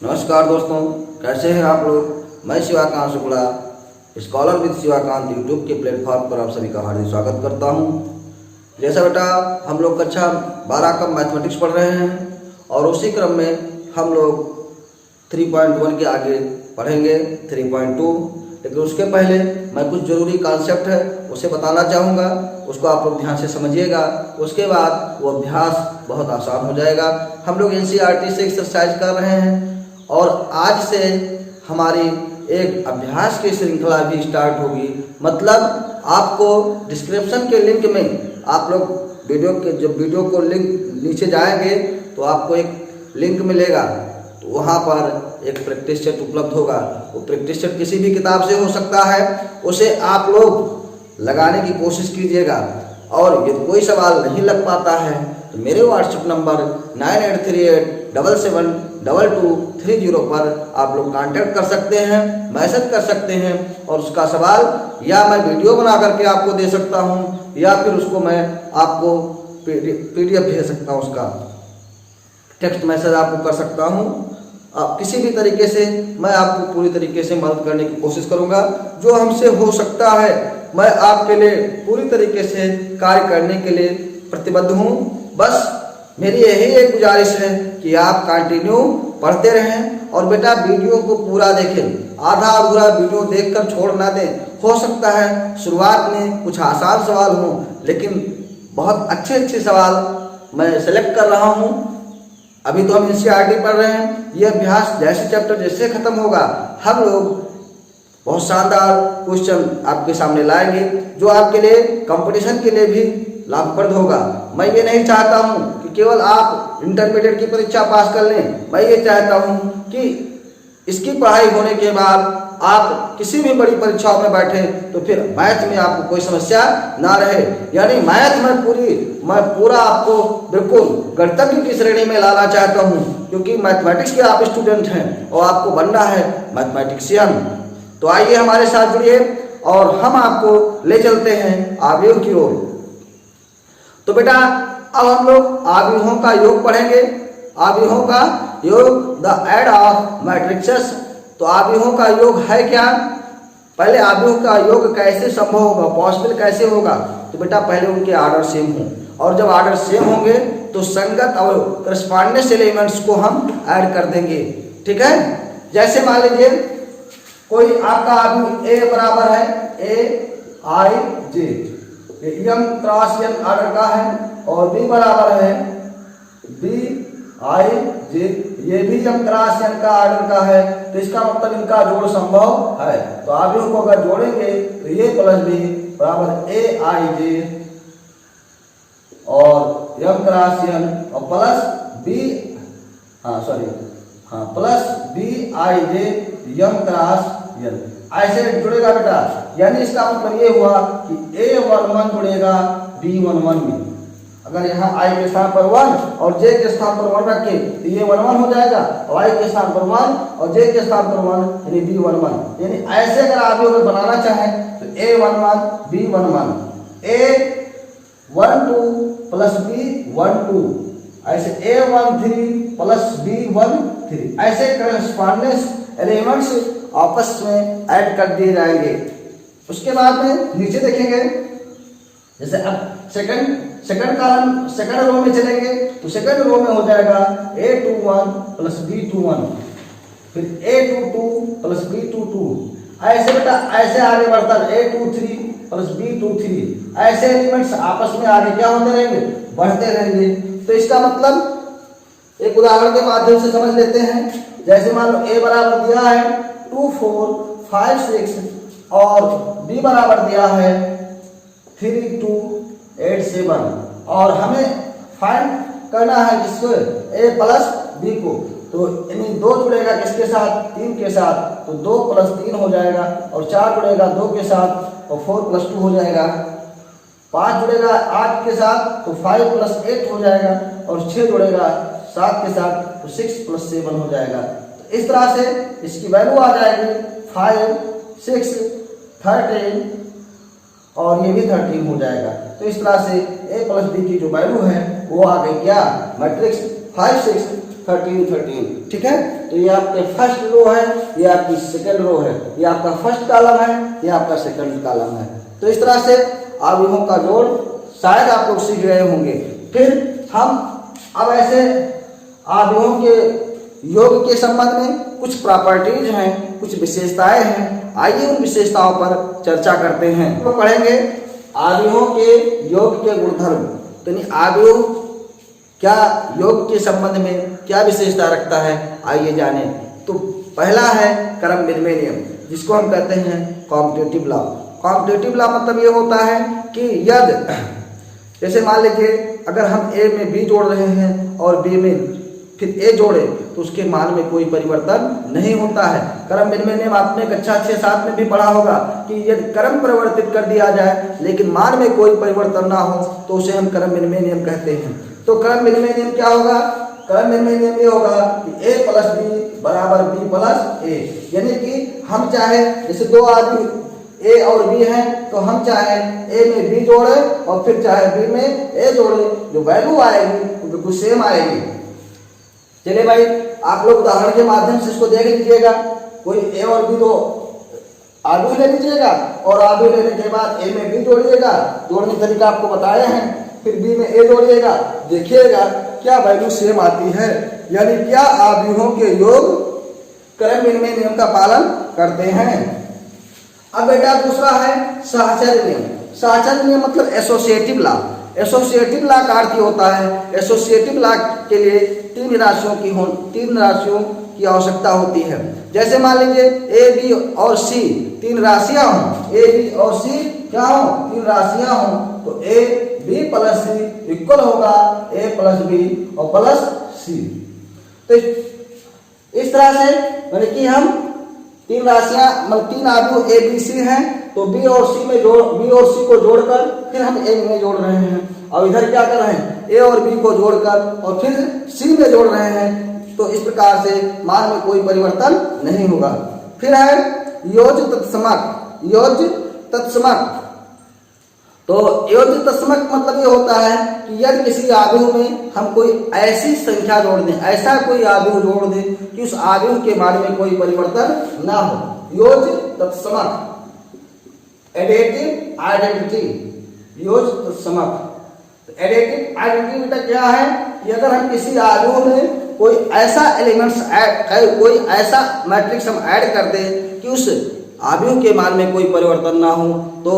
नमस्कार दोस्तों, कैसे हैं आप लोग। मैं Shivakant Shukla scholar with Shivakant YouTube के प्लेटफॉर्म पर आप सभी का हार्दिक स्वागत करता हूं। जैसा बेटा हम लोग कक्षा 12 का मैथमेटिक्स पढ़ रहे हैं और उसी क्रम में हम लोग 3.1 के आगे पढ़ेंगे 3.2। लेकिन उसके पहले मैं कुछ ज़रूरी कॉन्सेप्ट है उसे बताना चाहूँगा, उसको आप लोग ध्यान से समझिएगा। उसके बाद वो अभ्यास बहुत आसान हो जाएगा। हम लोग NCERT से एक्सरसाइज कर रहे हैं और आज से हमारी एक अभ्यास की श्रृंखला भी स्टार्ट होगी। मतलब आपको डिस्क्रिप्शन के लिंक में आप लोग वीडियो को लिंक नीचे जाएंगे तो आपको एक लिंक मिलेगा, तो वहाँ पर एक प्रैक्टिस सेट उपलब्ध होगा। वो प्रैक्टिस सेट किसी भी किताब से हो सकता है, उसे आप लोग लगाने की कोशिश कीजिएगा। और यदि कोई सवाल नहीं लग पाता है तो मेरे व्हाट्सएप नंबर 9838772230 पर आप लोग कांटेक्ट कर सकते हैं, मैसेज कर सकते हैं और उसका सवाल या मैं वीडियो बना करके आपको दे सकता हूं या फिर उसको मैं आपको PDF भेज सकता हूं, उसका टेक्स्ट मैसेज आपको कर सकता हूं। आप किसी भी तरीके से मैं आपको पूरी तरीके से मदद करने की कोशिश करूंगा। जो हमसे हो सकता है मैं आपके लिए पूरी तरीके से कार्य करने के लिए प्रतिबद्ध हूं। बस मेरी यही एक गुजारिश है कि आप कंटिन्यू पढ़ते रहें और बेटा वीडियो को पूरा देखें। आधा अधूरा वीडियो देखकर छोड़ ना दें। हो सकता है शुरुआत में कुछ आसान सवाल हों, लेकिन बहुत अच्छे सवाल मैं सेलेक्ट कर रहा हूं। अभी तो हम NCERT पढ़ रहे हैं। ये अभ्यास जैसे चैप्टर जैसे खत्म होगा हम लोग बहुत शानदार क्वेश्चन आपके सामने लाएंगे जो आपके लिए कंपटीशन के लिए भी लाभप्रद होगा। मैं ये नहीं चाहता हूँ कि केवल आप इंटरमीडिएट की परीक्षा पास कर लें। मैं ये चाहता हूँ कि इसकी पढ़ाई होने के बाद आप किसी भी बड़ी परीक्षाओं में बैठे तो फिर मैथ में आपको कोई समस्या ना रहे। यानी मैथ में मैं पूरा आपको बिल्कुल गणितज्ञ की श्रेणी में लाना चाहता हूँ, क्योंकि मैथमेटिक्स के आप स्टूडेंट हैं और आपको बनना है मैथमेटिशियन। तो आइए हमारे साथ जुड़िए और हम आपको ले चलते हैं आव्यूह की ओर। तो बेटा अब हम लोग आव्यूहों का योग पढ़ेंगे। आव्यूहों का योग, द एड ऑफ मैट्रिक्सेस। तो आव्यूहों का योग है क्या? पहले आव्यूह का योग कैसे संभव होगा, पॉसिबल कैसे होगा? तो बेटा पहले उनके आर्डर सेम हों, और जब आर्डर सेम होंगे तो संगत और करस्पॉन्डेंस एलिमेंट्स को हम ऐड कर देंगे। ठीक है, जैसे मान लीजिए कोई आपका आव्यूह A बराबर है AIJ, M cross N order का है, और B बराबर है BIJ, ये भी M क्रॉस N का आर्डर का है। तो इसका मतलब इनका जोड़ संभव है। तो आव्यूह को अगर जोड़ेंगे तो ये प्लस B बराबर AIJ और M क्रॉस N और plus plus BIJ M cross N ऐसे जुड़ेगा बेटा। यानी इसका मतलब ये हुआ कि A11 जुड़ेगा B11 में। अगर यहाँ I के स्थान पर 1 और J के स्थान पर 1 रखे तो ये 11 हो जाएगा, और I के स्थान पर 1 और J के स्थान पर 1 यानी B11। यानी ऐसे अगर आप लोग बनाना चाहें तो A11 B11, A12 plus B12, ऐसे A13 प्लस B13, ऐसे करस्पॉन्डेंस एलिमेंट्स आपस में ऐड कर दिए जाएंगे। उसके बाद में नीचे देखेंगे, जैसे अब सेकंड रो में चलेंगे तो सेकंड रो में हो जाएगा A21 प्लस B21, फिर A22 प्लस B22, ऐसे बेटा ऐसे आगे बढ़ता A23 प्लस B23, ऐसे एलिमेंट्स आपस में आगे क्या होते रहेंगे, बढ़ते रहेंगे। तो इसका मतलब एक उदाहरण के माध्यम से समझ लेते हैं। जैसे मान लो A बराबर दिया है 2 4 5 6 और B बराबर दिया है 3 2 8 7, और हमें फाइंड करना है किसको, A प्लस B को। तो यानी 2 जुड़ेगा किसके साथ, 3 के साथ, तो 2 प्लस 3 हो जाएगा, और 4 जुड़ेगा 2 के साथ और 4 प्लस 2 हो जाएगा, 5 जुड़ेगा 8 के साथ तो 5 प्लस 8 हो जाएगा, और 6 जुड़ेगा 7 के साथ तो 6 प्लस 7 हो जाएगा। तो इस तरह से इसकी वैल्यू आ जाएगी 5 6 13 और ये भी 13 हो जाएगा। तो इस तरह से A प्लस B की जो वैल्यू है वो आ गई क्या, मैट्रिक्स 5 6 13 13। ठीक है, तो ये आपके फर्स्ट रो है, ये आपकी सेकंड रो है, ये आपका फर्स्ट कॉलम है, ये आपका सेकंड कॉलम है। तो इस तरह से अवयवों का जोड़ शायद आप लोग सीख गए होंगे। फिर हम अब ऐसे अवयवों के योग के संबंध में कुछ प्रॉपर्टीज हैं, कुछ विशेषताएं हैं, आइए उन विशेषताओं पर चर्चा करते हैं। तो पढ़ेंगे अवयवों के योग के गुणधर्म। तो अवयव क्या योग के संबंध में क्या विशेषता रखता है, आइए जाने। तो पहला है क्रम विनिमय नियम, जिसको हम कहते हैं कॉम्पिटिटिव लॉ। कॉम्पिटिटिव लॉ मतलब ये होता है कि यदि जैसे मान लीजिए अगर हम ए में बी जोड़ रहे हैं और बी में फिर ए जोड़े तो उसके मान में कोई परिवर्तन नहीं होता है। क्रम विनिमय नियम आपने कक्षा 6-7 में भी पढ़ा होगा कि यदि क्रम परिवर्तित कर दिया जाए लेकिन मान में कोई परिवर्तन ना हो तो उसे हम क्रम विनिमय नियम कहते हैं। तो क्रम विनिमय नियम क्या होगा? क्रम विनिमय नियम ये होगा कि ए प्लस बी बराबर बी प्लस ए, यानी कि हम चाहे जैसे दो आदमी ए और बी हैं तो हम चाहे ए में बी जोड़े और फिर चाहे बी में ए जोड़े, जो वैल्यू आएगी वो बिल्कुल सेम आएगी। चलिए भाई, आप लोग उदाहरण के माध्यम से इसको देख लीजिएगा। कोई ए और बी दो आलू ले लीजिएगा और आलू लेने के बाद ए में बी जोड़िएगा, जोड़ने का तरीका आपको बताए हैं, फिर बी में ए जोड़िएगा, देखिएगा क्या वैल्यू सेम आती है, यानी क्या अवयवों के योग क्रम विनिमय नियम का पालन करते हैं। अब बेटा दूसरा है साहचर्य नियम। साहचर्य नियम मतलब एसोसिएटिव लॉ। एसोसिएटिव लॉ का अर्थ होता है, एसोसिएटिव लॉ के लिए तीन राशियों की आवश्यकता होती है। जैसे मान लीजिए ए बी और सी तीन राशियां हों, ए बी और सी क्या हो, तीन राशियां हों, तो A B plus C equal होगा ए प्लस बी और प्लस सी। तो इस तरह से यानी कि हम तीन राशियां मतलब तीन आदमी ए बी सी हैं तो बी और सी को जोड़कर फिर हम ए में जोड़ रहे हैं, और इधर क्या कर रहे हैं ए और बी को जोड़कर और फिर सी में जोड़ रहे हैं। तो इस प्रकार से मान में कोई परिवर्तन नहीं होगा। फिर है योज्य तत्समक। योज्य तत्समक, तो योज्य तत्समक मतलब ये होता है कि यदि किसी अवयव में हम कोई ऐसी संख्या जोड़ दें, ऐसा कोई अवयव जोड़ दें कि उस अवयव के मान में कोई परिवर्तन ना हो। योज्य तत्समक, एडिटिव आइडेंटिटी, योज्य तत्समक। एडिटिव आइडेंटिटी बेटा क्या है कि अगर हम किसी अवयव में कोई ऐसा एलिमेंट्स कोई ऐसा मैट्रिक्स हम ऐड कर दें कि उस अवयव के मान में कोई परिवर्तन ना हो तो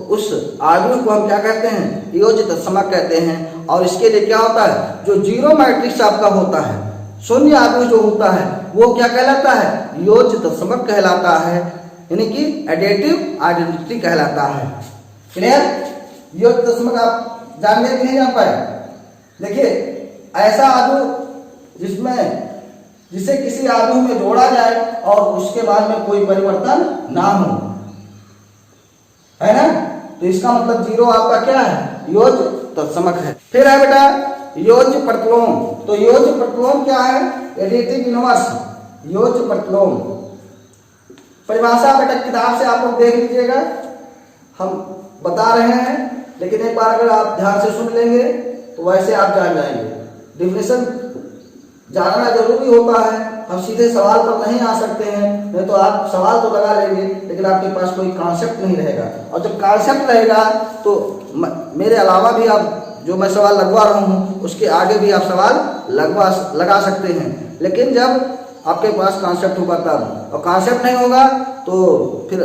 उस अवयव को हम क्या कहते हैं, योज्य तत्समक कहते हैं। और इसके लिए क्या होता है, जो जीरो मैट्रिक्स आपका होता है, शून्य अवयव जो होता है वो क्या कहलाता है, योज्य तत्समक कहलाता है, यानी कि एडिटिव आइडेंटिटी कहलाता है। क्लियर? योज्य तत्समक आप जान गए कि नहीं जान पाए? देखिए ऐसा अवयव जिसे किसी अवयव में जोड़ा जाए और उसके बाद में कोई परिवर्तन ना हो, है ना, तो इसका मतलब जीरो आपका क्या है, योज्य तत्समक है। फिर है बेटा योज्य प्रतिलोम। तो योज्य प्रतिलोम क्या है, एडिटिव इनवर्स। योज्य प्रतिलोम परिभाषा बेटा किताब से आप लोग देख लीजिएगा, हम बता रहे हैं, लेकिन एक बार अगर आप ध्यान से सुन लेंगे तो वैसे आप जान जाएंगे। डिफिनेशन जानना जरूरी होता है, हम सीधे सवाल पर नहीं आ सकते हैं, नहीं तो आप सवाल तो लगा लेंगे लेकिन आपके पास कोई कॉन्सेप्ट नहीं रहेगा, और जब कॉन्सेप्ट रहेगा तो मेरे अलावा भी आप जो मैं सवाल लगवा रहा हूँ उसके आगे भी आप सवाल लगा सकते हैं। लेकिन जब आपके पास कॉन्सेप्ट होगा तब, और कॉन्सेप्ट नहीं होगा तो फिर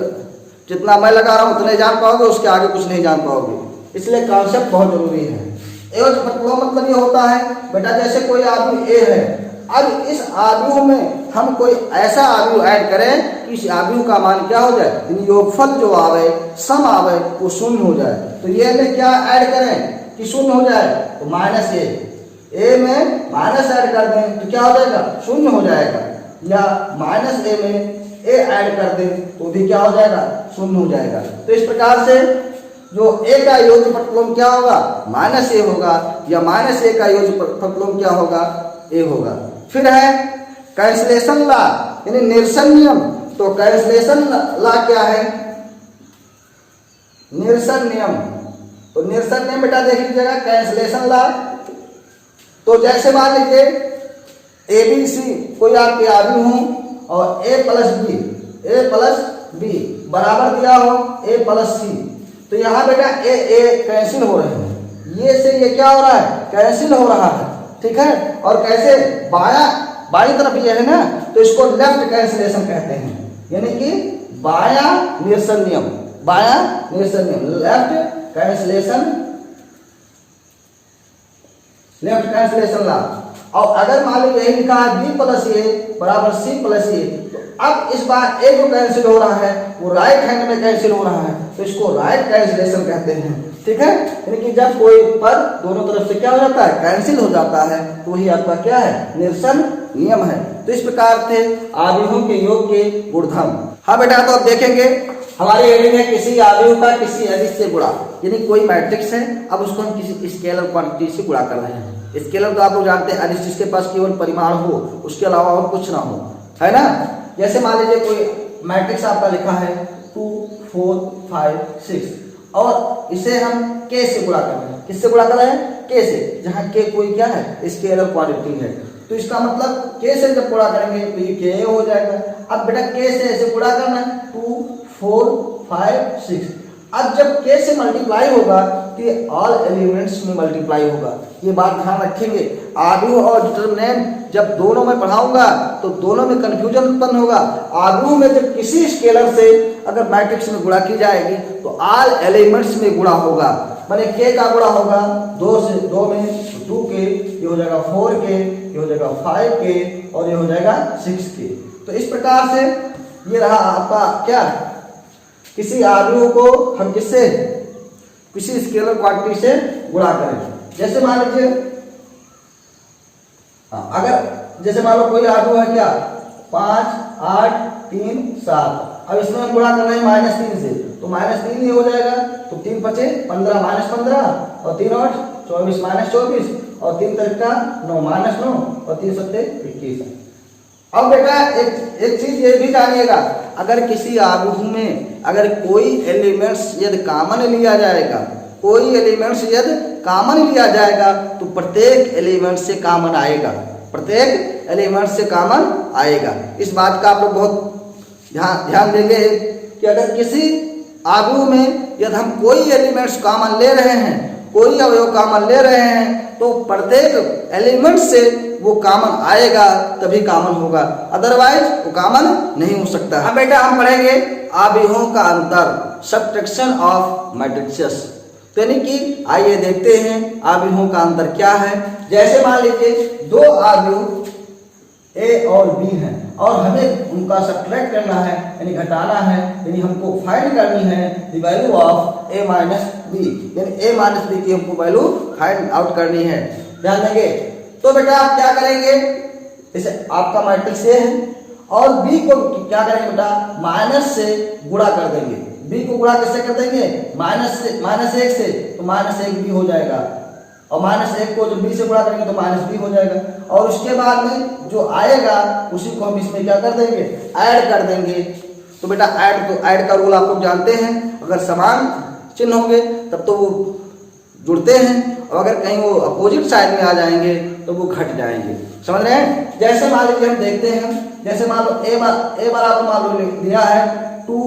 जितना मैं लगा रहा हूँ उतने जान पाओगे, उसके आगे कुछ नहीं जान पाओगे, इसलिए कॉन्सेप्ट बहुत जरूरी है। योज्य प्रतिलोम मतलब ये होता है बेटा जैसे कोई आदमी ए है, अब इस अवयव में हम कोई ऐसा अवयव ऐड करें कि इस अवयव का मान क्या हो जाए, योगफल जो आवे, सम आवे, वो शून्य हो जाए। तो ये में क्या ऐड करें कि शून्य हो जाए, तो माइनस ए में माइनस ऐड कर दें तो क्या हो जाएगा, शून्य हो जाएगा, या माइनस ए में ए ऐड कर दें तो भी क्या हो जाएगा, शून्य हो जाएगा। तो इस प्रकार से जो ए का योज्य प्रतिलोम क्या होगा, माइनस ए होगा, या माइनस ए का योज्य प्रतिलोम क्या होगा, ए होगा। फिर है कैंसलेशन लॉ यानी निरसन नियम। तो कैंसलेशन लॉ क्या है, निरसन नियम। तो निरसन नियम बेटा देख लीजिएगा, कैंसलेशन लॉ। तो जैसे मान लीजिए ए बी सी कोई आपके आदमी हो और ए प्लस बी बराबर दिया हो ए प्लस सी, तो यहाँ बेटा ए कैंसिल हो रहे हैं, ये से ये क्या हो रहा है, कैंसिल हो रहा है, ठीक है। और कैसे बाई तरफ ये है ना, तो इसको लेफ्ट कैंसिलेशन कहते हैं, यानी कि बाया निरसन नियम, लेफ्ट कैंसिलेशन ला। और अगर मान लो यही लिखा है बी प्लस ए बराबर सी प्लस ए, तो अब इस बार ए जो कैंसिल हो रहा है वो राइट हैंड में कैंसिल हो रहा है, तो इसको राइट कैंसिलेशन कहते हैं, ठीक है। यानी कि जब कोई पद दोनों तरफ से क्या हो जाता है, कैंसिल हो जाता है, तो वही आपका क्या है, निरसन नियम है। तो इस प्रकार थे आव्यूहों के योग के गुणधर्म। हाँ बेटा, तो अब देखेंगे हमारी हेडिंग है किसी आव्यूह का किसी अदिश से गुणा, यानी कोई मैट्रिक्स है, अब उसको हम किसी स्केलर क्वांटिटी से गुणा कर रहे हैं। स्केलर तो आप लोग जानते हैं, अदिश जिसके पास केवल परिमाण हो, उसके अलावा और कुछ ना हो, है ना। जैसे मान लीजिए कोई मैट्रिक्स आपका लिखा है 2 4 5 6 और इसे हम के से गुणा कर रहे हैं। किससे गुणा कर रहे हैं, के से, जहाँ के कोई क्या है, स्केलर क्वांटिटी है, तो इसका मतलब के से जब गुणा करेंगे तो ये के हो जाएगा। अब बेटा के से ऐसे गुणा करना है 2 4 5 6, अब जब के से मल्टीप्लाई होगा तो ये ऑल एलिमेंट्स में मल्टीप्लाई होगा, ये बात ध्यान रखेंगे। आव्यूह और डिटरमिनेंट जब दोनों में पढ़ाऊंगा तो दोनों में कंफ्यूजन उत्पन्न होगा। आव्यूह में जब किसी स्केलर से अगर मैट्रिक्स में गुणा की जाएगी तो ऑल एलिमेंट्स में गुणा होगा, माने के का गुणा होगा 2 से 2 में 2 के, ये हो जाएगा 4 के, ये हो जाएगा 5 के और ये हो जाएगा 6 के। तो इस प्रकार से ये रहा आपका क्या, किसी आव्यूह को हम किससे, किसी स्केलर क्वांटिटी से गुणा करें। जैसे मान लीजिए अगर जैसे मान लो कोई आव्यूह है क्या 5 8 3 7, अब इसमें हम गुणा कर रहे हैं -3 से, तो -3 ही हो जाएगा, तो 3 बचे 15 -15 और 3 8 24 -24 और 3 तरीका 9 -9 और 3 7 21। अब बेटा एक चीज ये भी जानिएगा, अगर किसी आव्यूह में अगर कोई एलिमेंट्स यदि कॉमन लिया जाएगा, कोई एलिमेंट्स यदि कॉमन लिया जाएगा तो प्रत्येक एलिमेंट से कॉमन आएगा, प्रत्येक एलिमेंट से कॉमन आएगा। इस बात का आप लोग बहुत ध्यान देंगे कि अगर किसी आव्यूह में यदि हम कोई एलिमेंट्स कॉमन ले रहे हैं, कोई अवयव कॉमन ले रहे हैं, तो प्रत्येक एलिमेंट से वो कॉमन आएगा तभी कॉमन होगा, अदरवाइज वो कॉमन नहीं हो सकता। अब बेटा हम पढ़ेंगे आव्यूहों का अंतर, सब्ट्रैक्शन ऑफ मैट्रिसेस। तो यानी कि आइए देखते हैं आव्यूहों का अंतर क्या है। जैसे मान लीजिए दो आव्यूह ए और बी हैं और हमें उनका सब्ट्रैक्ट करना है, यानी घटाना है, यानी हमको फाइंड करनी है the value of A minus B, यानी ए माइनस बी की हमको वैल्यू फाइंड आउट करनी है। ध्यान देंगे। तो बेटा आप क्या करेंगे, जैसे आपका मैट्रिक्स ए है और बी को क्या करेंगे बेटा, माइनस से गुणा कर देंगे। बी को गुणा किससे कर देंगे, -1 से, तो -1 बी हो जाएगा, और -1 को जब बी से गुणा करेंगे तो -b हो जाएगा, और उसके बाद में जो आएगा उसी को हम इसमें क्या कर देंगे, ऐड कर देंगे। तो बेटा ऐड का रूल आप लोग जानते हैं, अगर समान चिन्ह होंगे तब तो वो जुड़ते हैं, और अगर कहीं वो अपोजिट साइड में आ जाएंगे तो वो घट जाएंगे। समझ रहे हैं। जैसे मान लीजिए हम देखते हैं, जैसे मान लो ए बराबर मान लो दिया है 2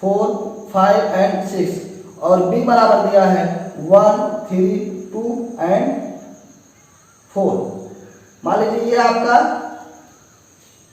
4 5 एंड 6 और बी बराबर दिया है 1 3 2 एंड 4। मान लीजिए ये आपका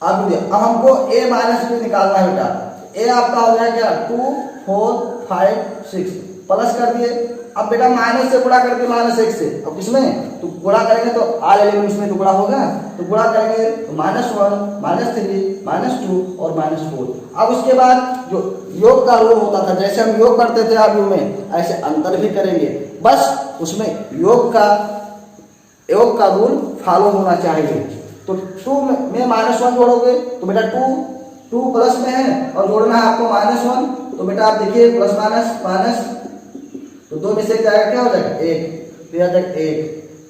अब हमको a माइनस बी निकालना है बेटा। a आपका हो गया क्या 2 4 5 6 प्लस कर दिए। अब बेटा माइनस से गुणा कर दिए -1 से, अब किसमें तो गुणा करेंगे तो ऑल एलिमेंट्स में तो गुणा होगा, तो गुणा करेंगे तो -1 -3 -2 और -4। अब उसके बाद जो योग का रूल होता था, जैसे हम योग करते थे आव्यूह में, ऐसे अंतर भी करेंगे, बस उसमें योग का रूल फॉलो होना चाहिए। तो 2 में -1 जोड़ोगे तो बेटा 2 प्लस में है और जोड़ना है आपको -1, तो बेटा आप देखिए प्लस माइनस, तो 2 में से जाएगा क्या हो जाएगा 1, तो आ जाएगा 1,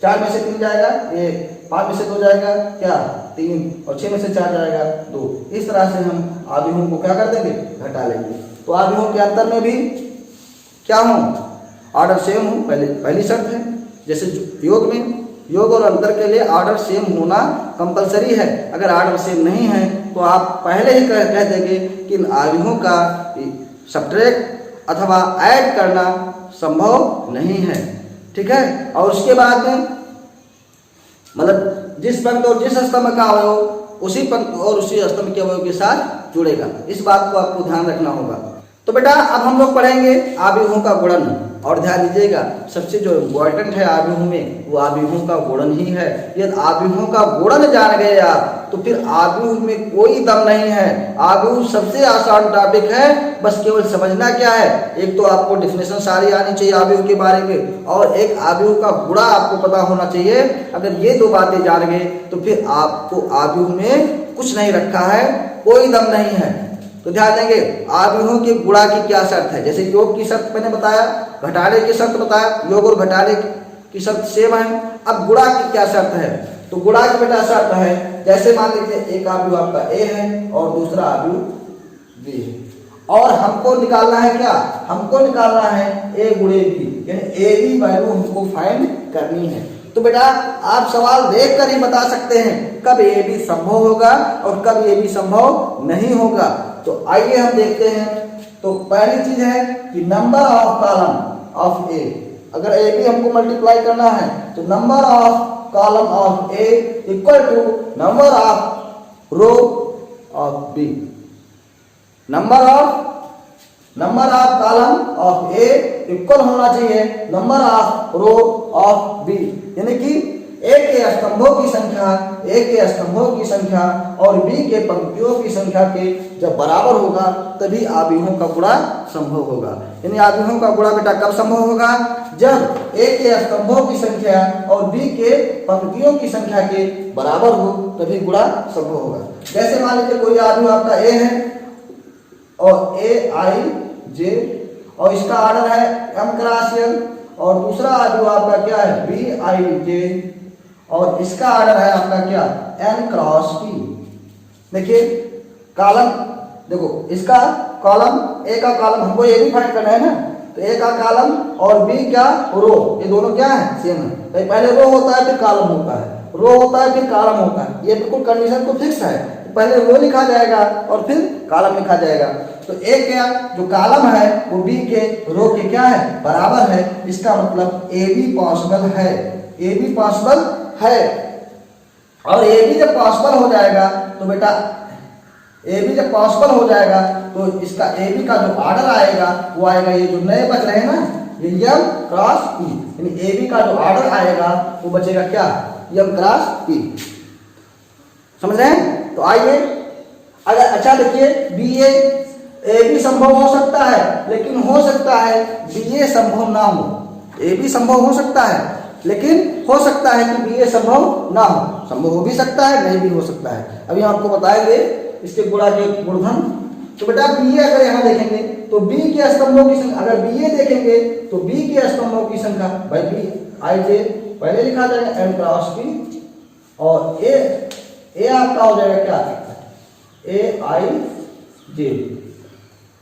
4 में से 3 जाएगा 1, 5 में से 2 जाएगा क्या 3 और 6 में से 4 जाएगा 2। इस तरह से हम आव्यूहों को क्या कर देंगे, घटा लेंगे। तो आव्यूहों के अंतर में भी क्या हो, ऑर्डर सेम हो, पहली शर्त है। जैसे योग में योग और अंतर के लिए ऑर्डर सेम होना कंपलसरी है। अगर ऑर्डर सेम नहीं है तो आप पहले ही कह देंगे कि इन अवयवों का सब्ट्रैक्ट अथवा ऐड करना संभव नहीं है। ठीक है, और उसके बाद में मतलब जिस पंक्ति और जिस स्तंभ का अवयव उसी पंक्ति और उसी स्तंभ के अवयव के साथ जुड़ेगा, इस बात को आपको ध्यान रखना होगा। तो बेटा अब हम लोग पढ़ेंगे अवयवों का गुणन। और ध्यान दीजिएगा, सबसे जो इम्पोर्टेंट है अवयवों में वो अवयवों का गुणन ही है। यदि अवयवों का गुणन जान गए आप तो फिर अवयव में कोई दम नहीं है। अवयव सबसे आसान टॉपिक है, बस केवल समझना क्या है। एक तो आपको डेफिनेशन सारी आनी चाहिए अवयव के बारे में, और एक अवयव का गुणा आपको पता होना चाहिए। अगर ये दो बातें जान गए तो फिर आपको अवयव में कुछ नहीं रखा है, कोई दम नहीं है। तो ध्यान देंगे अवयवों के गुणा की क्या शर्त है। जैसे योग की शर्त मैंने बताया, घटाने की शर्त बताया, योग और घटाने की शर्त सेम है। अब गुणा की क्या शर्त है, तो गुणा की बेटा शर्त है, जैसे मान लीजिए एक अवयव आपका ए है और दूसरा अवयव बी है, और हमको निकालना है क्या, हमको निकालना है ए गुणे बी, यानी ए बी वैल्यू हमको फाइंड करनी है। तो बेटा आप सवाल देख कर ही बता सकते हैं कब ए बी संभव होगा और कब ए बी संभव नहीं होगा। तो आइए हम देखते हैं। तो पहली चीज है कि number of column of A, अगर ए बी हमको मल्टीप्लाई करना है तो number of column of A equal to number of row of B. Number of column of A equal होना चाहिए number of row of B, यानी कि ए के स्तंभों की संख्या और बी के पंक्तियों की संख्या के जब बराबर होगा तभी अवयवों का गुणा संभव होगा। यानी अवयवों का गुणा बेटा कब संभव होगा, जब ए के स्तंभों की संख्या और बी के पंक्तियों की संख्या के बराबर हो तभी गुणा संभव होगा। जैसे मान लीजिए कोई अवयव आपका ए है और ए आई जे, और इसका ऑर्डर है m क्रॉस n, और दूसरा अवयव आपका क्या है बी आई जे, और इसका ऑर्डर है आपका क्या n क्रॉस p। देखिए कॉलम, देखो इसका कॉलम, ए का कॉलम हमको ये भी फाइंड करना है ना, तो ए का कॉलम और बी क्या रो, ये दोनों क्या है सेम है। तो पहले रो होता है फिर कॉलम होता है, रो होता है फिर कॉलम होता है, ये बिल्कुल कंडीशन तो फिक्स है। पहले रो लिखा जाएगा और फिर कॉलम लिखा जाएगा। तो ए क्या जो कॉलम है वो बी के रो के क्या है बराबर है, इसका मतलब ए बी पॉसिबल है, ए बी पॉसिबल है। और ए बी जब पॉसिबल हो जाएगा तो बेटा ए बी जब पॉसिबल हो जाएगा तो इसका ए बी का जो ऑर्डर आएगा वो आएगा, ये जो नए बच रहे हैं ना ये यम क्रॉस पी, यानी ए बी का जो ऑर्डर आएगा वो बचेगा क्या यम क्रॉस पी। समझ रहे हैं। तो आइए अगर अच्छा देखिए बी ए बी संभव हो सकता है, लेकिन हो सकता है बी ए संभव ना हो। ए बी संभव हो सकता है लेकिन हो सकता है कि बी ए संभव ना हो, संभव हो भी सकता है नहीं भी हो सकता है। अभी हम आपको बताएंगे इसके गुणा के गुणधर्म। तो बेटा बी ए अगर यहाँ देखेंगे तो बी के स्तंभों की संख्या, अगर बी ए देखेंगे तो बी के स्तंभों की संख्या भाई बी आई जे पहले लिखा जाएगा एम क्रॉस पी, और ए आपका हो जाएगा क्या ए आई जे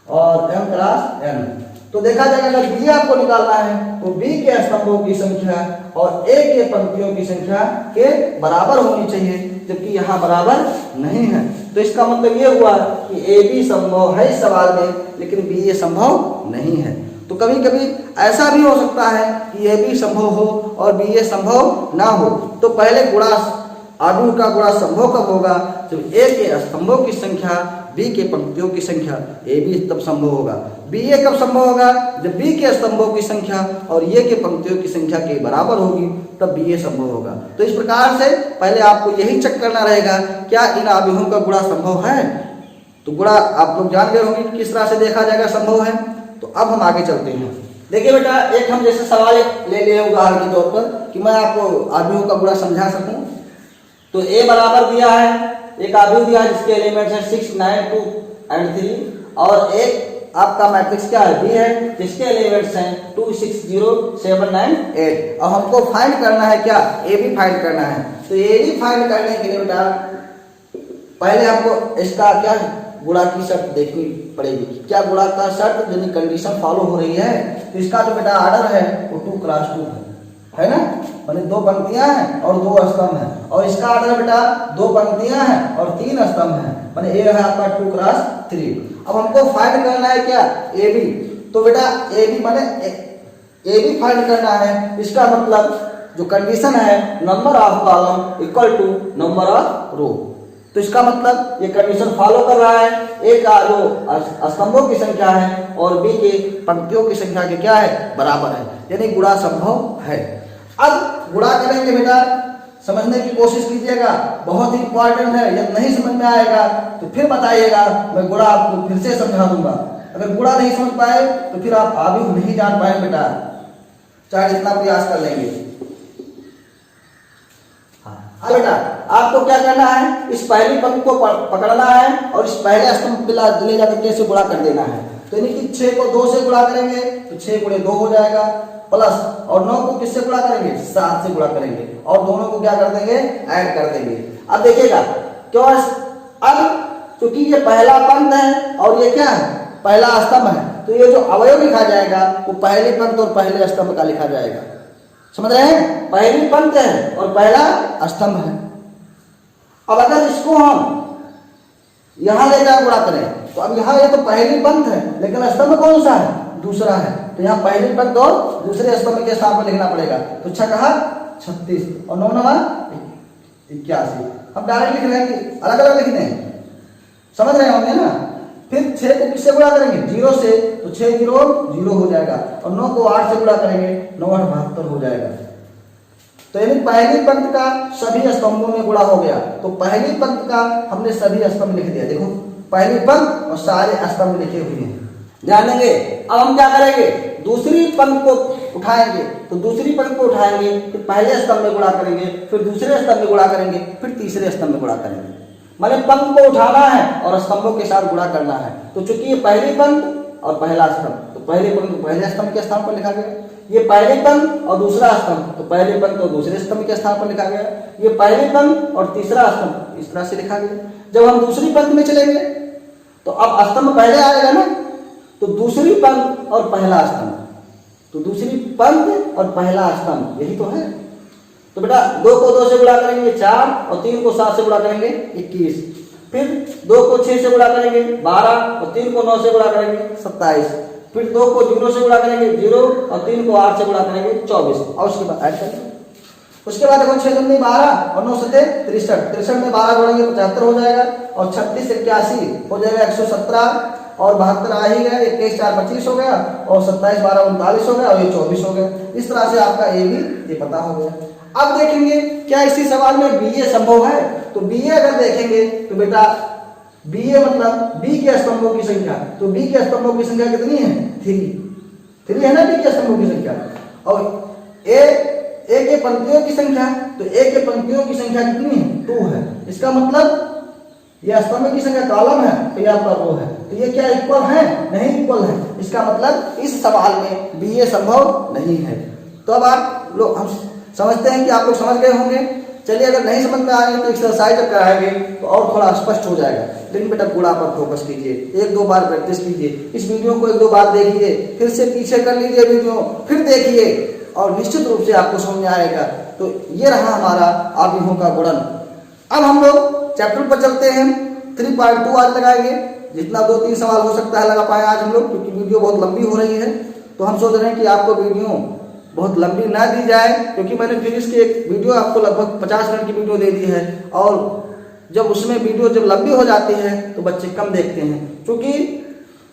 और एम क्रॉस एन। तो देखा जाएगा अगर बी आपको निकालना है तो बी के स्तंभों की संख्या और ए के पंक्तियों की संख्या के बराबर होनी चाहिए, जबकि यहाँ बराबर नहीं है। तो इसका मतलब ये हुआ कि ए बी संभव है इस सवाल में, लेकिन बी ए संभव नहीं है। तो कभी कभी ऐसा भी हो सकता है कि ए बी संभव हो और बी ए संभव ना हो। तो पहले गुणा अवयव का गुणा संभव कब होगा, जब ए के स्तंभों की संख्या बी के पंक्तियों की संख्या ए बी तब संभव होगा। बी ए कब संभव होगा, जब बी के स्तंभों की संख्या और ए के पंक्तियों की संख्या के बराबर होगी तब बी ए संभव होगा। तो इस प्रकार से पहले आपको यही चेक करना रहेगा क्या इन अवयवों का गुणा संभव है। तो गुणा आप लोग जान गए होंगे किस तरह से देखा जाएगा संभव है। तो अब हम आगे चलते हैं। देखिए बेटा एक हम जैसे सवाल ले लिए उदाहरण के तौर पर कि मैं आपको अवयवों का गुणा समझा सकूं। तो ए बराबर दिया है, एक अवयव दिया है जिसके एलिमेंट्स हैं 6, 9, 2 एंड 3, और एक आपका मैट्रिक्स क्या है बी है जिसके एलिमेंट्स हैं 2, 6, 0, 7, 9, 8। और हमको फाइंड करना है क्या ए बी फाइंड करना है। तो ए बी फाइंड करने के लिए बेटा पहले हमको इसका क्या गुणा की शर्त देखनी पड़ेगी, क्या गुणा का शर्त यानी कंडीशन फॉलो हो रही है। तो इसका जो बेटा ऑर्डर है वो 2 क्रॉस 2 है ना। माने 2 पंक्तियां हैं और 2 स्तंभ हैं। और इसका ऑर्डर बेटा 2 पंक्तियां हैं और 3 स्तंभ हैं, माने ये है आपका 2 क्रॉस 3। अब हमको फाइंड करना है क्या, ए बी। तो बेटा ए बी माने ए बी फाइंड करना है। इसका मतलब जो कंडीशन है number of column equal to number of row. तो इसका मतलब ये कंडीशन फॉलो कर रहा है, ए का रो स्तंभों की संख्या है और बी के पंक्तियों की संख्या के क्या है, बराबर है, यानी गुणा संभव है। अब गुणा करेंगे बेटा, समझने की कोशिश कीजिएगा, बहुत ही इंपॉर्टेंट है। यदि नहीं समझ में आएगा तो फिर बताइएगा, मैं गुणा आपको फिर से समझा दूंगा। अगर गुणा नहीं समझ पाए तो फिर आप आगे नहीं जान पाए बेटा, चाहे जितना प्रयास कर लेंगे। हाँ बेटा, आपको क्या करना है, इस पहली पंक्ति को पकड़ना है और इस पहले स्तंभ पे ले जाकर के इसे गुणा कर देना है। तो यानी कि 6 को 2 से गुणा करेंगे तो 6 गुणे 2 हो जाएगा, प्लस और 9 को किससे गुणा करेंगे, 7 से गुणा करेंगे और दोनों को क्या कर देंगे, ऐड कर देंगे। अब देखिएगा क्यों, अब क्योंकि ये पहला पंक्ति है और ये क्या है, पहला स्तंभ है, तो ये जो अवयव लिखा जाएगा वो पहले पंक्ति और पहले स्तंभ का लिखा जाएगा। समझ रहे हैं, पहली पंक्ति है और पहला स्तंभ है। अब अगर इसको हम यहां ले जाकर गुणा करें तो अब यहाँ ये तो पहली पंक्ति है लेकिन स्तंभ कौन सा है, दूसरा है, तो यहाँ पहली पंक्ति और दूसरे स्तंभ के स्थान पर लिखना पड़ेगा। तो 6 कहा 36 और 9 नवा 81। हम डायरेक्ट लिख रहे हैं कि अलग अलग लिखते हैं, समझ रहे होंगे ना। फिर 6 को किससे गुणा करेंगे, 0 से, तो 6 0 0 हो जाएगा और 9 को 8 से गुणा करेंगे, 9 8 72 हो जाएगा। तो यानी पहली पंक्ति का सभी स्तंभों में गुणा हो गया। तो पहली पंक्ति का हमने सभी स्तंभ लिख दिया, देखो पहली पंक्ति और सारे स्तंभ लिखे हुए हैं, ध्यान देंगे। अब हम क्या करेंगे, दूसरी पंक्ति को उठाएंगे, तो दूसरी पंक्ति को उठाएंगे, फिर पहले स्तंभ में गुणा करेंगे, फिर दूसरे स्तंभ में गुणा करेंगे, फिर तीसरे स्तंभ में गुणा करेंगे। माने पंक्ति को उठाना है और स्तंभों के साथ गुणा करना है। तो चूंकि ये पहली पंक्ति और पहला स्तंभ, तो पहले पंक्ति पहले स्तंभ के स्थान पर लिखा गया, ये पहली पंक्ति और दूसरा स्तंभ, तो पहले पंक्ति और दूसरे स्तंभ के स्थान पर लिखा गया, ये पहली पंक्ति और तीसरा स्तंभ इस तरह से लिखा गया। जब हम दूसरी पंक्ति में चलेंगे तो अब स्तंभ पहले आएगा ना, तो दूसरी पंक्ति और पहला स्तंभ, तो दूसरी पंक्ति और पहला स्तंभ यही तो है। तो बेटा 2 को 2 से गुणा करेंगे 4 और 3 को 7 से गुणा करेंगे 21, फिर 2 को 6 से गुणा करेंगे 12 और 3 को 9 से गुणा करेंगे 27, फिर 2 को 0 से गुणा करेंगे 0 और 3 को 8 से गुणा करेंगे 24 और उसके बाद ऐड करेंगे। उसके बाद देखो 6 दूनी 12 और 9 सते 63, 63 में 12 जोड़ेंगे 75 हो जाएगा और 36 81 हो जाएगा 117 और 72 आ ही गया, 21 4 25 हो गया और 27 12 39 हो गया और ये 24 हो गया। इस तरह से आपका ए बी ये पता हो गया। अब देखेंगे क्या इसी सवाल में बी ए संभव है, तो बी ए अगर देखेंगे तो बेटा बी ए मतलब बी के स्तंभों की संख्या, तो बी के स्तंभों की संख्या कितनी है, 3 है ना बी के स्तंभों की संख्या। और ए के पंक्तियों की संख्या, तो ए के पंक्तियों की संख्या कितनी है, 2 है। इसका मतलब यह स्तंभ की संख्या कॉलम है तो यह आपका रो है, तो ये क्या इक्वल है, नहीं इक्वल है। इसका मतलब इस सवाल में बी ए संभव नहीं है। तो अब आप लोग हम समझते हैं कि आप लोग समझ गए होंगे। चलिए अगर नहीं समझ में आएंगे तो एक्सरसाइज जब कराएंगे तो और थोड़ा स्पष्ट हो जाएगा। लेकिन बेटा गुणा पर फोकस कीजिए, 1-2 बार प्रैक्टिस कीजिए, इस वीडियो को 1-2 बार देखिए, फिर से पीछे कर लीजिए वीडियो, फिर देखिए और निश्चित रूप से आपको समझ में आएगा। तो ये रहा हमारा आव्यूहों का गुणन। अब हम लोग चैप्टर पर चलते हैं। 3.2 आज लगाएंगे, जितना 2-3 सवाल हो सकता है लगा पाए आज हम लोग, क्योंकि वीडियो बहुत लंबी हो रही है। तो हम सोच रहे हैं कि आपको वीडियो बहुत लंबी ना दी जाए, क्योंकि मैंने फिजिक्स की एक वीडियो आपको लगभग 50 मिनट की वीडियो दे दी है और जब उसमें वीडियो जब लंबी हो जाती है तो बच्चे कम देखते हैं, क्योंकि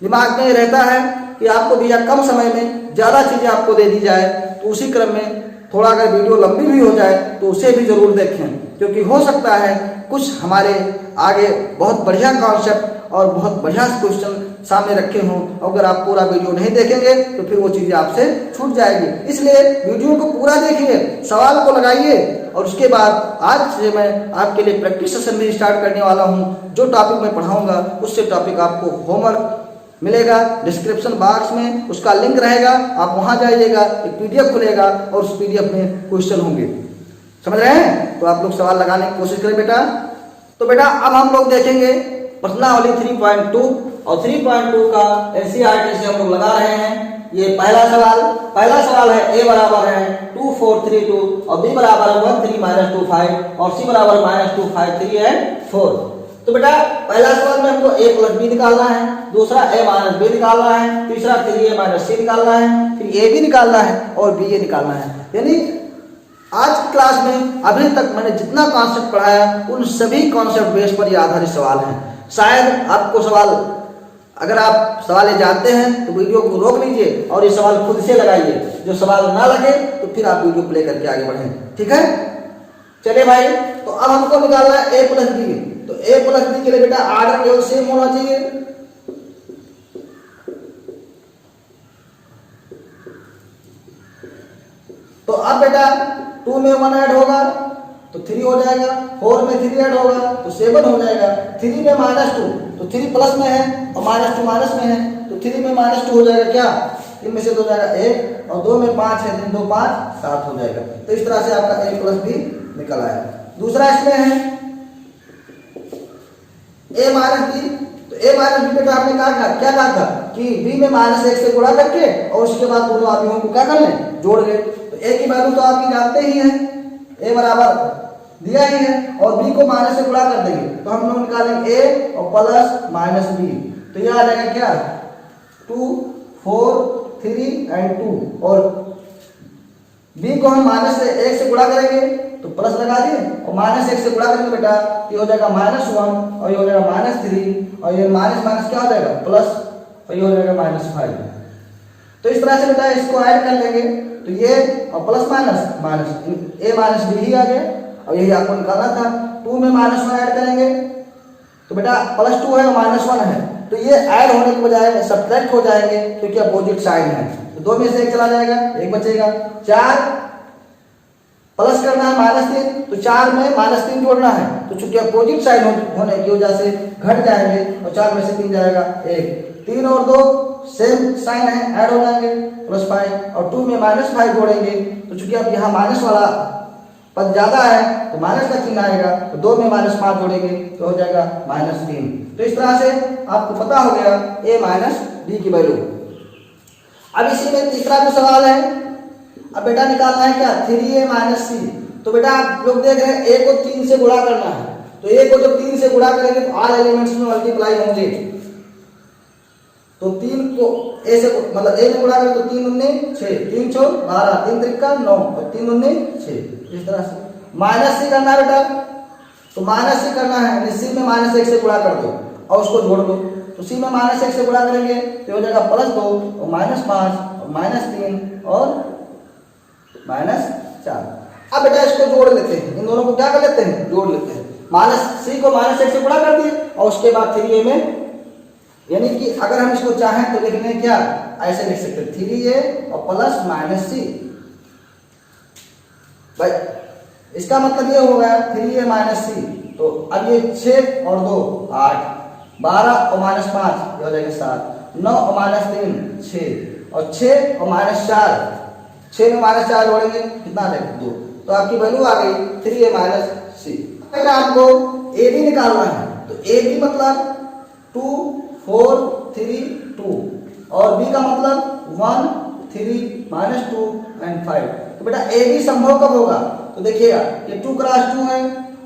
दिमाग में रहता है कि आपको भैया कम समय में ज़्यादा चीज़ें आपको दे दी जाए। तो उसी क्रम में थोड़ा अगर वीडियो लंबी भी हो जाए तो उसे भी ज़रूर देखें, क्योंकि हो सकता है कुछ हमारे आगे बहुत बढ़िया कॉन्सेप्ट और बहुत बढ़िया क्वेश्चन सामने रखे हों। अगर आप पूरा वीडियो नहीं देखेंगे तो फिर वो चीज़ें आपसे छूट जाएगी। इसलिए वीडियो को पूरा देखिए, सवाल को लगाइए और उसके बाद आज से मैं आपके लिए प्रैक्टिस सेशन भी स्टार्ट करने वाला हूँ। जो टॉपिक मैं पढ़ाऊँगा उससे टॉपिक आपको होमवर्क मिलेगा, डिस्क्रिप्शन बॉक्स में उसका लिंक रहेगा, आप वहाँ जाइएगा, एक PDF खुलेगा और उस PDF में क्वेश्चन होंगे। समझ रहे हैं? तो आप लोग सवाल लगाने की कोशिश करें बेटा। तो बेटा अब हम लोग देखेंगे प्रश्नावली 3.2 और 3.2 का NCERT से हम लोग लगा रहे हैं। ये पहला सवाल है a बराबर है 2 4 3 2 और b बराबर है 1 3 माइनस 2 5 और c बराबर माइनस 2 5 3 एंड 4। तो बेटा पहला सवाल में हमको a प्लस बी निकालना है, दूसरा a माइनस बी निकालना है, तीसरा 3a माइनस c निकालना है, फिर a भी निकालना है और b a निकालना है। यानी आज की क्लास में अभी तक मैंने जितना कॉन्सेप्ट पढ़ाया उन सभी कॉन्सेप्ट बेस पर ये आधारित सवाल हैं। शायद आपको सवाल, अगर आप सवाल ये जानते हैं तो वीडियो को रोक लीजिए और ये सवाल खुद से लगाइए, जो सवाल ना लगे तो फिर आप वीडियो प्ले करके आगे बढ़ें। ठीक है, चलिए भाई, तो अब हमको निकालना है a प्लस बी। तो a प्लस बी के लिए बेटा आर्डर केवल सेम होना चाहिए। तो अब बेटा 2 में 1 ऐड होगा तो 3 हो जाएगा, 4 में 3 ऐड होगा तो 7 हो जाएगा, 3 में माइनस 2 तो 3 प्लस में है और माइनस 2 माइनस में है तो 3 में माइनस 2 हो जाएगा क्या, 3 में से 2 जाएगा 1 और 2 में 5 है 3 2 5 7 हो जाएगा। तो इस तरह से आपका a प्लस बी निकल आया। दूसरा इसमें है a माइनस बी। तो a माइनस बी बेटा आपने क्या कहा था कि b में माइनस 1 से गुणा करके और उसके बाद दोनों आव्यूहों को क्या कर लें, जोड़ लें। तो a की वैल्यू तो आपकी जानते ही है, a बराबर दिया ही है और b को माइनस से गुणा कर देंगे तो हम लोग निकालेंगे a और प्लस माइनस b। तो यह आ जाएगा क्या 2 4 3 एंड 2 और b को हम माइनस से 1 से गुणा करेंगे तो प्लस लगा दिए और माइनस 1 से गुणा करेंगे बेटा ये हो जाएगा -1 और ये हो जाएगा -3 और ये माइनस माइनस क्या हो जाएगा प्लस और ये हो जाएगा -5। तो इस तरह से बेटा इसको ऐड कर लेंगे तो ये और plus minus minus a minus b ही आ गया और यही आपको निकालना था। 2 में -1 ऐड करेंगे तो बेटा +2 है और -1 है तो ये ऐड होने के बजाय सब्ट्रैक्ट हो जाएंगे क्योंकि अपोजिट साइन है। तो 2 में से 1 चला जाएगा, 1 बचेगा। 4 प्लस करना है -3 तो 4 में -3 जोड़ना है तो चूंकि अपोजिट साइन होने की वजह से घट जाएंगे और 4 में से 3 जाएगा 1। 3 और 2 सेम साइन है, ऐड हो जाएंगे +5 और 2 में -5 जोड़ेंगे तो चूंकि अब यहाँ माइनस वाला पद ज्यादा है तो माइनस का चिन्ह आएगा तो 2 में -5 जोड़ेंगे तो हो जाएगा -3। तो इस तरह से आपको पता हो गया a माइनस बी की वैल्यू। अब इसी में तीसरा जो सवाल है, अब बेटा निकालना है क्या 3a माइनस c। तो बेटा आप लोग देख रहे हैं a को 3 से गुणा करना है तो a को जब 3 से गुणा करेंगे तो ऑल एलिमेंट्स में मल्टीप्लाई होंगे। तो 3 को a से मतलब a में गुणा करें तो 3 दूनी 6, 3 चौक 12, 3 त्रिका 9 और 3 दूनी 6। इस तरह से माइनस c करना है बेटा तो माइनस c करना है यानी c में -1 से गुणा कर दो और उसको जोड़ दो। तो c में -1 से गुणा करेंगे तो हो जाएगा +2 और -5 और -3 और -4। अब बेटा इसको जोड़ लेते हैं, इन दोनों को क्या कर लेते हैं, जोड़ लेते हैं। c को -1 से गुणा कर दिए और उसके बाद 3a में, यानी कि अगर हम इसको चाहें तो लिखने क्या ऐसे लिख सकते हैं 3a और प्लस -c। भाई इसका मतलब ये हो गया 3a माइनस c। तो अब ये 6 और 2 8, 12 और -5 हो जाएगा 7, 9 और -3 6 और 6 और -4, 6 में -4 जोड़ेंगे कितना आ जाएगा 2। तो आपकी वैल्यू आ गई 3a माइनस c। अगर आपको a b निकालना है तो a b मतलब 2 4 3 2 और b का मतलब 1 3 -2 एंड 5। तो बेटा a b संभव कब होगा, तो देखिएगा ये 2 क्रॉस 2 है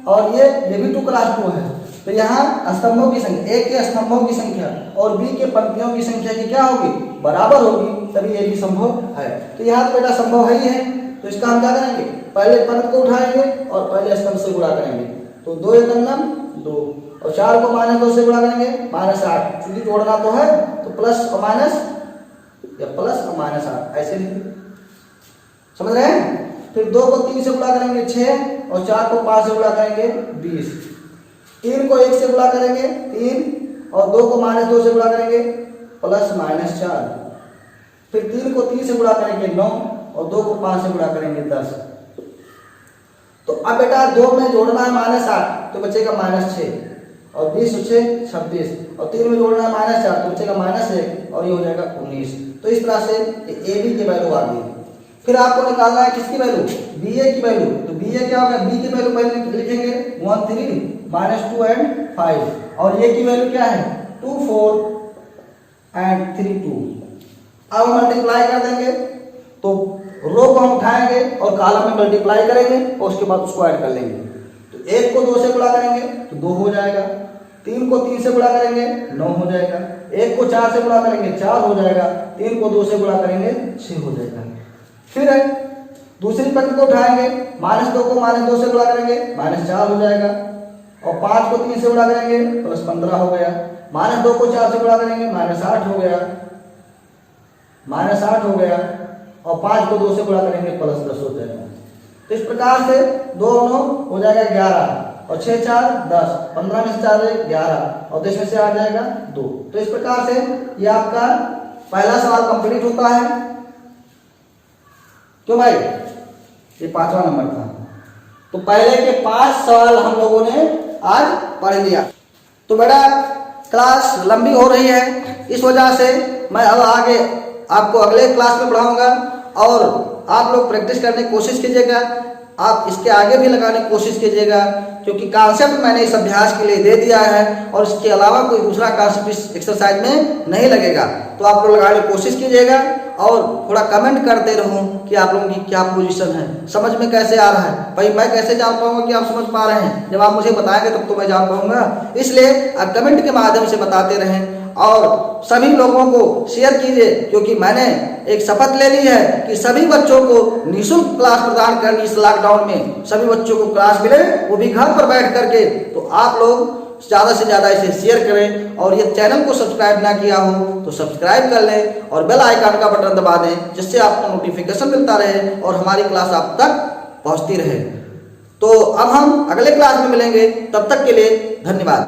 और ये भी 2 क्रॉस 2 है। तो यहाँ स्तंभों की संख्या, a के स्तंभों की संख्या और b के पंक्तियों की संख्या की क्या होगी, बराबर होगी, तभी a b संभव है। तो यहाँ तो बेटा संभव है ही है। तो इसका हम क्या करेंगे, पहले पंक्ति को उठाएंगे और पहले स्तंभ से गुणा करेंगे। तो 2 एकम 2 और 4 को -2 से गुणा करेंगे -8, क्योंकि जोड़ना तो है तो प्लस और माइनस या प्लस और -8 ऐसे लिखेंगे, समझ रहे हैं। फिर 2 को 3 से गुणा करेंगे 6 और 4 को 5 से गुणा करेंगे 20, 3 को 1 से गुणा करेंगे 3 और 2 को -2 से गुणा करेंगे +-4, फिर 3 को 3 से गुणा करेंगे 9 और 2 को 5 से गुणा करेंगे 10। तो अब बेटा 2 में जोड़ना है -8 तो बचेगा -6 और 20 6 26 और 3 में जोड़ना है -4 तो बचेगा -1 और ये हो जाएगा 19। तो इस तरह से ए बी की वैल्यू आ गई। फिर आपको निकालना है किसकी वैल्यू, बी ए की वैल्यू। तो बी ए क्या होगा, बी की वैल्यू पहले लिखेंगे 1 3 -2 एंड 5 और ए की वैल्यू क्या है 2 4 एंड 3 2। अब मल्टीप्लाई कर देंगे तो रो को हम उठाएंगे और कॉलम में मल्टीप्लाई करेंगे और उसके बाद उसको ऐड कर लेंगे। तो 1 को 2 से गुणा करेंगे तो 2 हो जाएगा, 3 को 3 से गुणा करेंगे 9 हो जाएगा, 1 को 4 से गुणा करेंगे 4 हो जाएगा, 3 को 2 से गुणा करेंगे 6 हो जाएगा। फिर दूसरी पंक्ति को उठाएंगे, -2 को -2 से गुणा करेंगे -4 हो जाएगा, और 5 को 3 से गुणा करेंगे +15 हो गया, -2 को 4 से गुणा करेंगे -8 हो गया, -8 हो गया, और 5 को 2 से गुणा करेंगे +10 हो जाएगा। तो इस प्रकार से 2 9 हो जाएगा 11, और 6 4 10, 15 में से 4 11, और 10 में से आ जाएगा 2। तो इस प्रकार से ये आपका पहला सवाल कंप्लीट होता है। क्यों भाई? ये 5वां नंबर था। तो पहले के 5 सवाल हम लोगों ने आज पढ़ लिया। तो बेटा क्लास लंबी हो रही है, इस वजह से मैं अब आगे आपको अगले क्लास में पढ़ाऊंगा, और आप लोग प्रैक्टिस करने की कोशिश कीजिएगा, आप इसके आगे भी लगाने की कोशिश कीजिएगा, क्योंकि कॉन्सेप्ट मैंने इस अभ्यास के लिए दे दिया है और इसके अलावा कोई दूसरा कॉन्सेप्ट इस एक्सरसाइज में नहीं लगेगा। तो आप लोग लगाने की कोशिश कीजिएगा और थोड़ा कमेंट करते रहो कि आप लोगों की क्या पोजीशन है, समझ में कैसे आ रहा है। भाई मैं कैसे जान पाऊंगा कि आप समझ पा रहे हैं? जब आप मुझे बताएंगे तब तो मैं जान पाऊंगा। इसलिए आप कमेंट के माध्यम से बताते रहें और सभी लोगों को शेयर कीजिए, क्योंकि मैंने एक शपथ ले ली है कि सभी बच्चों को निःशुल्क क्लास प्रदान करनी। इस लॉकडाउन में सभी बच्चों को क्लास मिले, वो भी घर पर बैठ करके। तो आप लोग ज़्यादा से ज़्यादा इसे शेयर करें, और ये चैनल को सब्सक्राइब ना किया हो तो सब्सक्राइब कर लें और बेल आइकन का बटन दबा दें, जिससे आपको नोटिफिकेशन मिलता रहे और हमारी क्लास आप तक पहुँचती रहे। तो अब हम अगले क्लास में मिलेंगे, तब तक के लिए धन्यवाद।